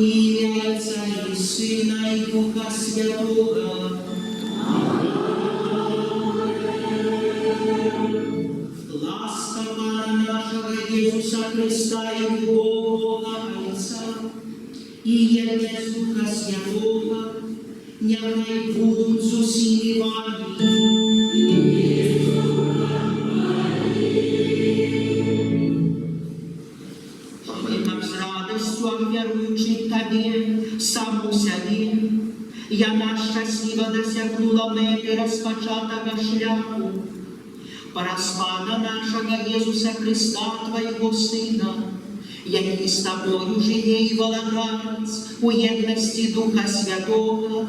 ім'я Отця і Сина, і Духа Святого. Ласка Пана нашого Ісуса Христа і любов Бога Отця, і єдність Духа Святого, нехай будуть з усіми вами. Віруючи Тобі, саму собі, я щасливо досягнула мети розпочатого шляху. По розпаду нашого Ісуса Христа, Твоєго Сина, який з Тобою живе і владається у єдності Духа Святого,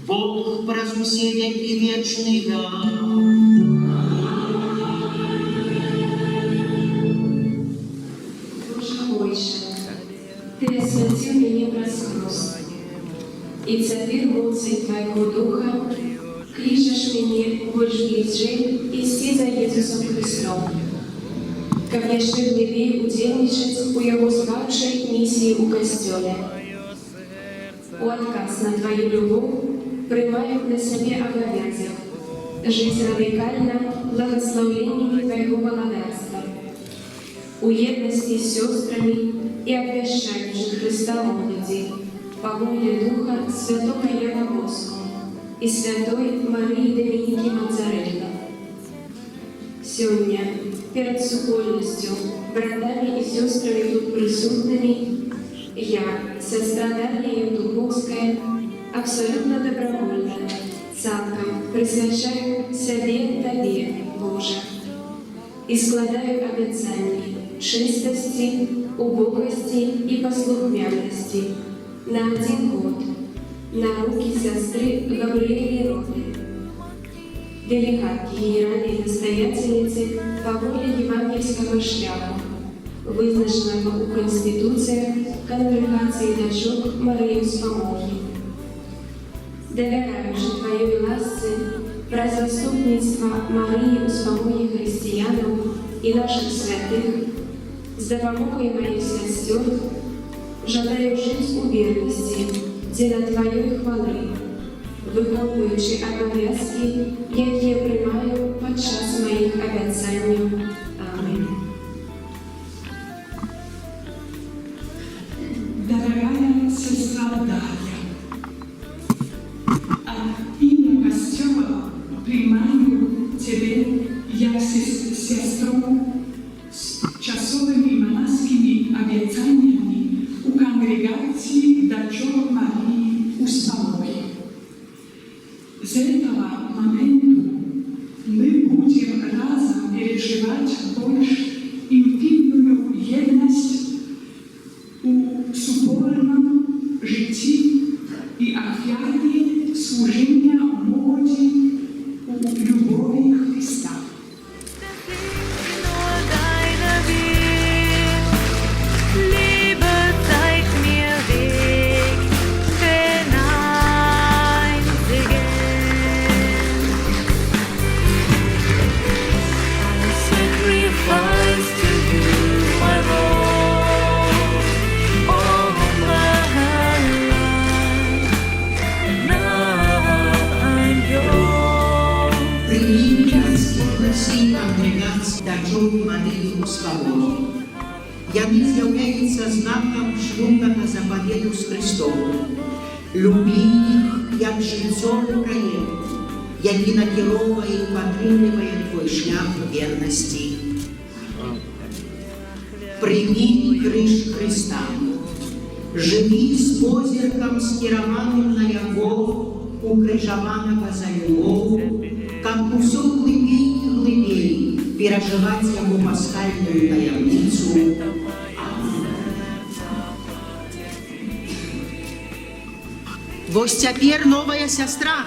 Бог про усі віки вічні. Ты осветил меня просквозь, и цепир моцей Твоего Духа кличешь меня больше ближе идти за Иисусом Христом, как я ще глибее удельничать у Его славшей миссии у Костеле. У отказ на Твою любовь принимаю на себе обовязок жить радикально благословениями Твоего благодарства, у едности с сестрами и обвящающих Христа молоди, по воле Духа Святого Яна Боско и Святой Марии Доминики Мазаретта. Сегодня, перед супольностью, братами и сестрами тут присутными, я, сострадание Духовское, абсолютно добровольно, цалком присвящаю себе Тебе, Боже, и складаю обещание чистости, убогости и послухмяности на 1 год на руки сестры Габриэли Роды, делегатки генеральной настоятельницы по воле евангельского шляха, вызначенного у Конституции Конгрегации дочок Марии Успомоги. Доверяю же Твоей власти про заступництво Марии Успомоги христианам и наших святых, с допомогой моих сестер, жадаю жить у верности, дела Твоей хвали, виконуючи обов'язки, які я приймаю під час моїх обіцянь. Аминь. Дорогая сестра Дарья, от имени Костела принимаю Тебе, як сестру, с часовыми монашескими обетаниями у конгрегации дочок Марии Успомоги. С этого момента мы будем разом переживать больше интимную едность у супольном житті и офиарии служения молоді у любові Христа. Дочок Марії Успомоги. Яны з'являються знаком шлюбного заповеду з Христом. Люби їх, як жильцов України, які накеровує і підтримує твій шлях вірності. Прийми криш Христа. Живи з позірком, скерованим на Його, укрижованого за любов, как усё глубей и глубей переживать Его пасхальную таямницу. Вось цяпер новая сестра.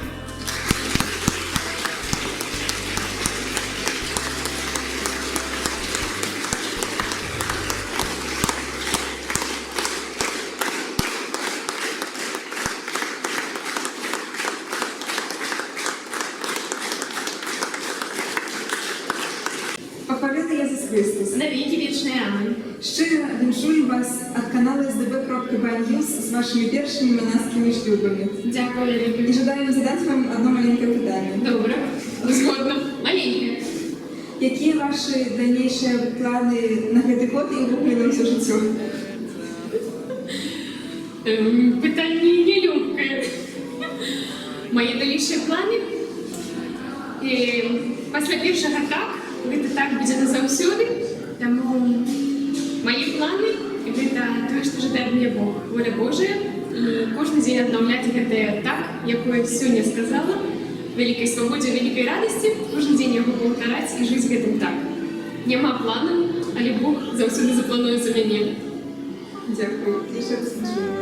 Христос, на віки вічні. Амінь. Щиро віншую вас від каналу sdb.bnews з вашими першими монастськими шлюбами. Дякую, я І люблю. жадаємо задати вам одне маленьке питання. Добре, згодна. Маленьке. Які ваші дальніші плани на гэтый год і взагалі на все життя? Питання нелегкое. Мои дальнейшие планы. І після першого так, гэта так будзе назаўсёды. Таму мои планы гэта тое, што жадае мне Бог, воля Божия. І кожны дзень аднаўляць гэтае так, якое сёння сказала, вялікай свабодзе, вялікай радасці, кожны дзень яго паўтараць і жыць гэтым так. Няма плану, але Бог заўсёды заплануе за мяне. Дякую. І ще раз віншую.